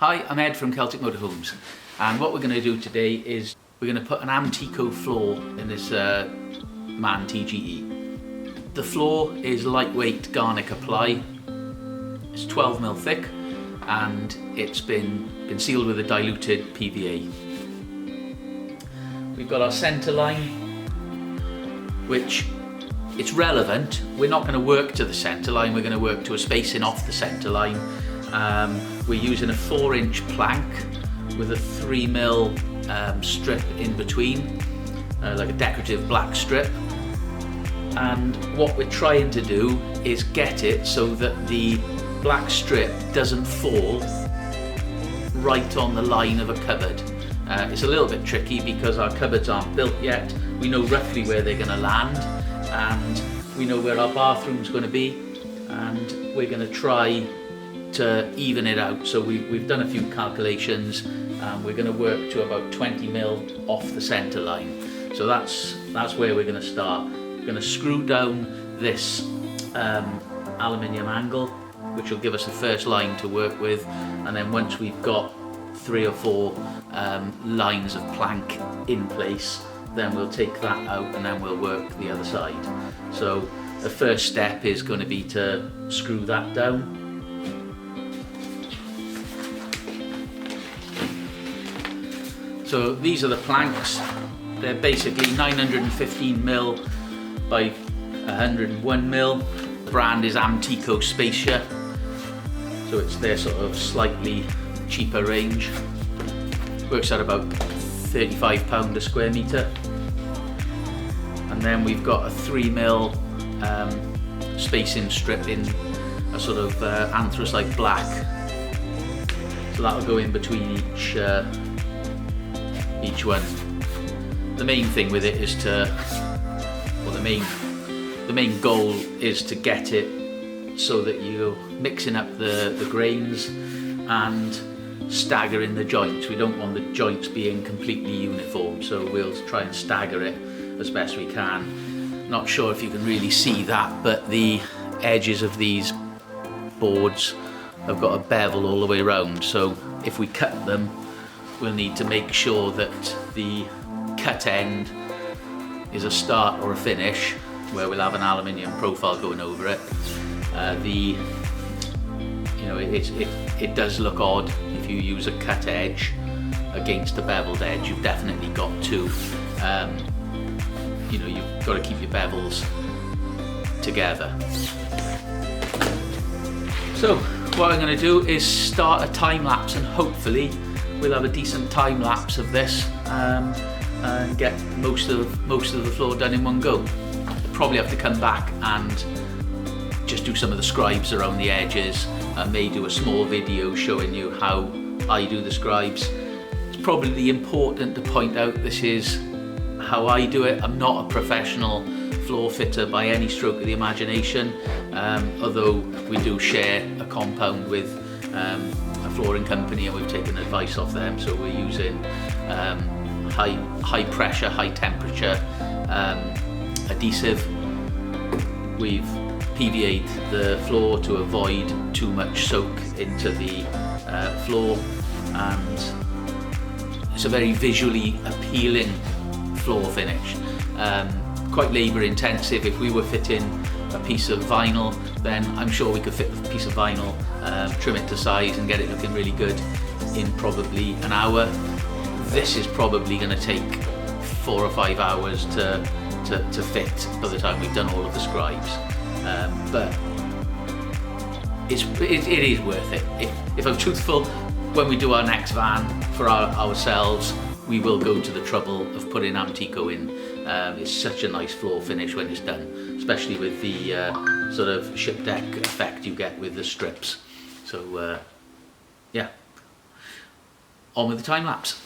Hi, I'm Ed from Celtic Motorhomes, and what we're going to do today is we're going to put an Amtico floor in this MAN TGE. The floor is lightweight Garnica ply. It's 12mm thick and it's been sealed with a diluted PVA. We've got our centre line, which it's relevant. We're not going to work to the centre line, we're going to work to a spacing off the centre line. We're using a 4-inch plank with a 3mm strip in between, like a decorative black strip. And what we're trying to do is get it so that the black strip doesn't fall right on the line of a cupboard. It's a little bit tricky because our cupboards aren't built yet. We know roughly where they're going to land and we know where our bathroom's going to be, and we're going to try to even it out. So we've done a few calculations and we're going to work to about 20mm off the centre line. So that's where we're going to start. We're going to screw down this aluminium angle, which will give us the first line to work with, and then once we've got 3 or 4 lines of plank in place, then we'll take that out and then we'll work the other side. So the first step is going to be to screw that down. So these are the planks. They're basically 915mm by 101mm. The brand is Amtico Spacia, so it's their sort of slightly cheaper range. Works out about £35 a square metre. And then we've got a 3mm spacing strip in a sort of anthracite black. So that'll go in between each one. The main thing with it is the main goal is to get it so that you're mixing up the grains and staggering the joints. We don't want the joints being completely uniform, so we'll try and stagger it as best we can. Not sure if you can really see that, but the edges of these boards have got a bevel all the way around, so if we cut them, we'll need to make sure that the cut end is a start or a finish, where we'll have an aluminium profile going over it. It does look odd if you use a cut edge against a beveled edge. You've definitely got to, you've got to keep your bevels together. So what I'm going to do is start a time lapse, and hopefully we'll have a decent time lapse of this and get most of the floor done in one go. Probably have to come back and just do some of the scribes around the edges. I may do a small video showing you how I do the scribes. It's probably important to point out this is how I do it. I'm not a professional floor fitter by any stroke of the imagination, although we do share a compound with a flooring company and we've taken advice off them, so we're using high pressure, high temperature adhesive. We've PVA'd the floor to avoid too much soak into the floor, and it's a very visually appealing floor finish. Quite labour intensive. If we were fitting a piece of vinyl, then I'm sure we could fit the piece of vinyl, trim it to size and get it looking really good in probably an hour. This is probably going to take 4 or 5 hours to fit by the time we've done all of the scribes, but it is worth it. If I'm truthful, when we do our next van for ourselves, we will go to the trouble of putting Amtico in. It's such a nice floor finish when it's done, especially with the sort of ship deck effect you get with the strips. So yeah, on with the time lapse.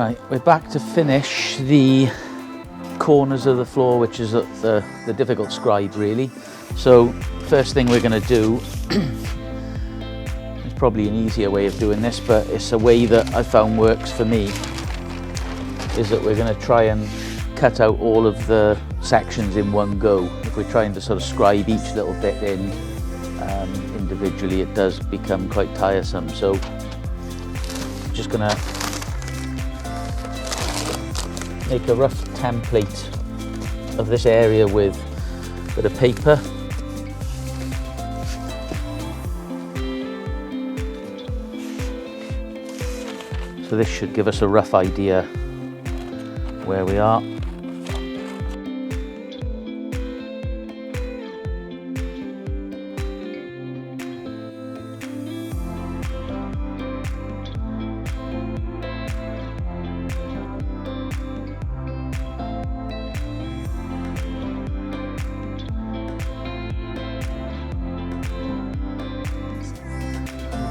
Right, we're back to finish the corners of the floor, which is the difficult scribe really. So first thing we're going to do, there's probably an easier way of doing this, but it's a way that I found works for me, is that we're going to try and cut out all of the sections in one go. If we're trying to sort of scribe each little bit in individually, it does become quite tiresome. So I'm just going to make a rough template of this area with a bit of paper. So this should give us a rough idea where we are.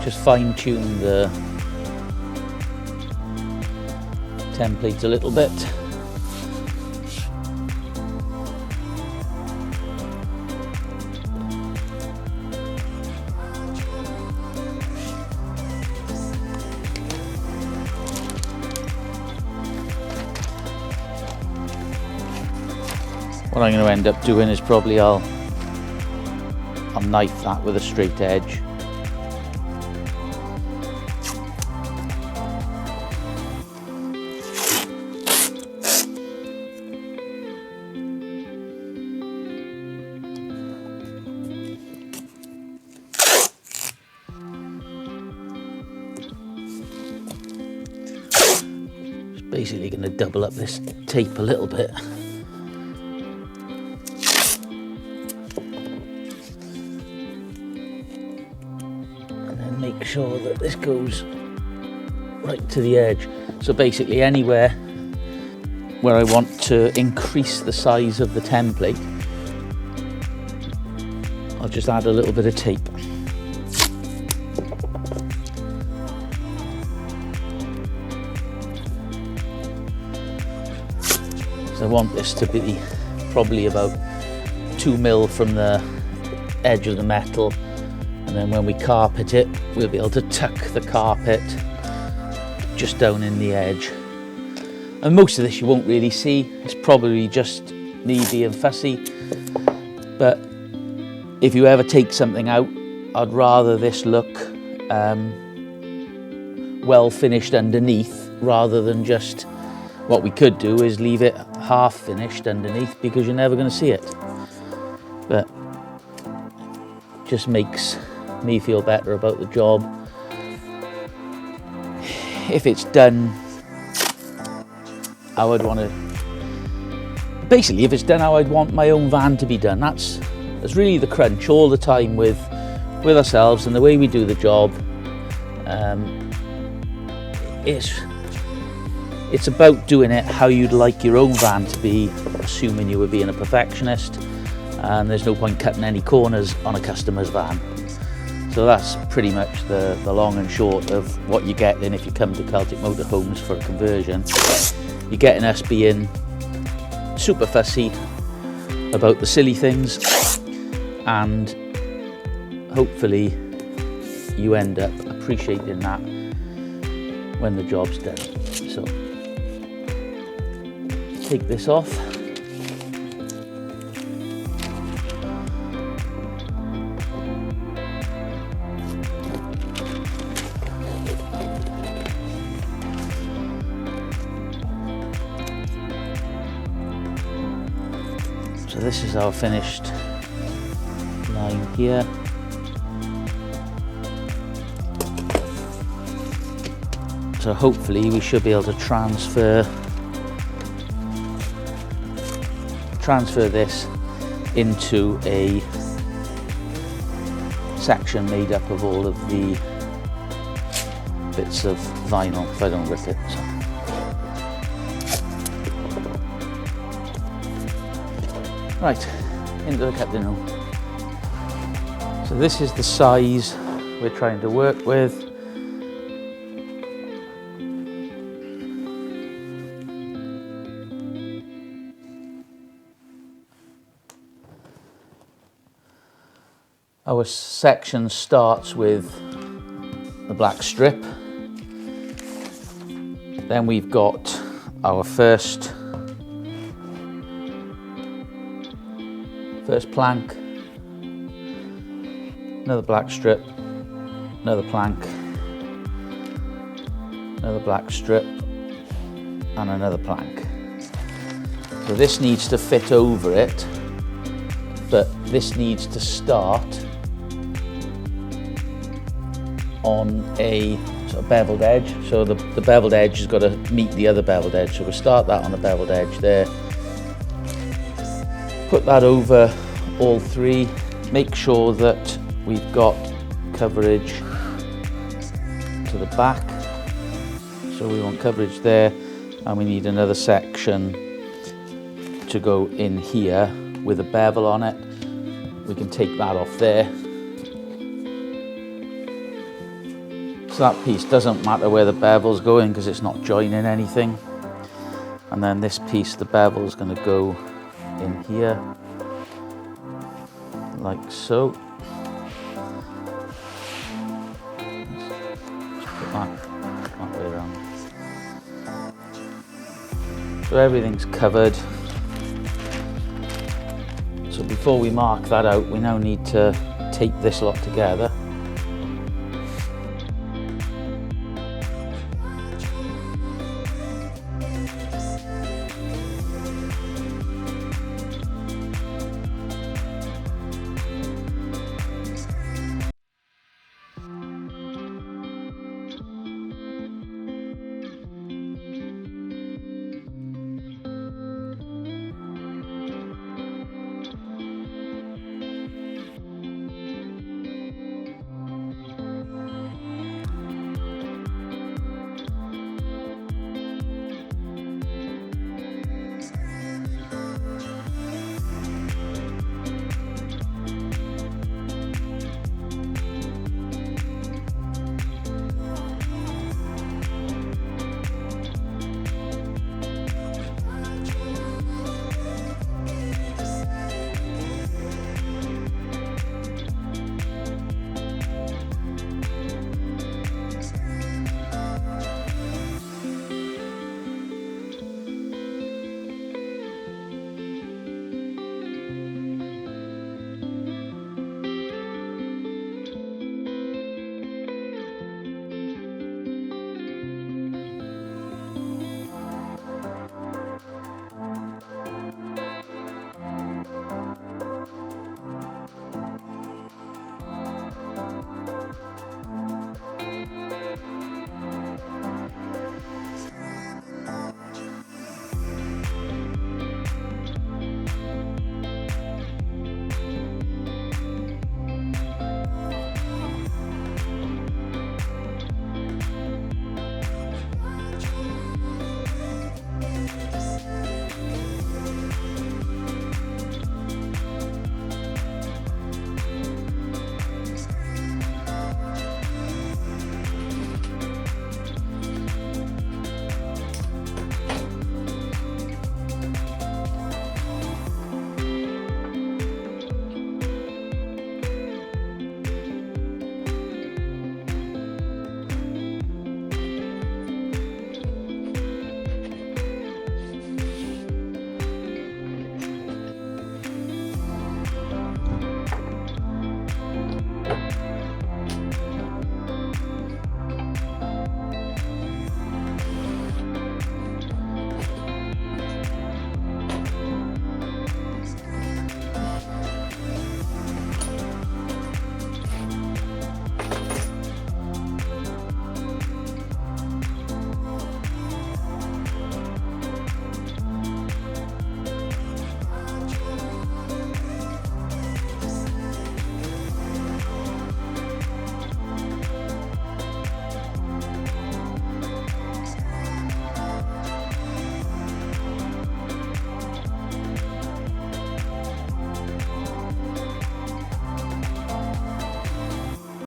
Just fine-tune the template a little bit. What I'm going to end up doing is probably I'll knife that with a straight edge. Basically going to double up this tape a little bit. And then make sure that this goes right to the edge. So basically anywhere where I want to increase the size of the template, I'll just add a little bit of tape. I want this to be probably about 2 mil from the edge of the metal, and then when we carpet it, we'll be able to tuck the carpet just down in the edge. And most of this you won't really see, it's probably just me being fussy, but if you ever take something out, I'd rather this look well finished underneath rather than just, what we could do is leave it half finished underneath, because you're never going to see it. But just makes me feel better about the job. If it's done how I'd want to, basically if it's done how I'd want my own van to be done, that's really the crunch all the time with ourselves and the way we do the job. It's about doing it how you'd like your own van to be, assuming you were being a perfectionist, and there's no point cutting any corners on a customer's van. So that's pretty much the long and short of what you're getting if you come to Celtic Motorhomes for a conversion. You're getting us being super fussy about the silly things, and hopefully you end up appreciating that when the job's done. So take this off. So this is our finished line here. So hopefully we should be able to transfer this into a section made up of all of the bits of vinyl if I don't rip it. So. Right, into the cutting room. So this is the size we're trying to work with. Our section starts with the black strip. Then we've got our first plank, another black strip, another plank, another black strip, and another plank. So this needs to fit over it, but this needs to start on a sort of beveled edge. So the beveled edge has got to meet the other beveled edge. So we'll start that on the beveled edge there. Put that over all three. Make sure that we've got coverage to the back. So we want coverage there, and we need another section to go in here with a bevel on it. We can take that off there. So that piece doesn't matter where the bevel's going because it's not joining anything. And then this piece, the bevel is going to go in here, like so. Just put that way around. So everything's covered. So before we mark that out, we now need to tape this lot together.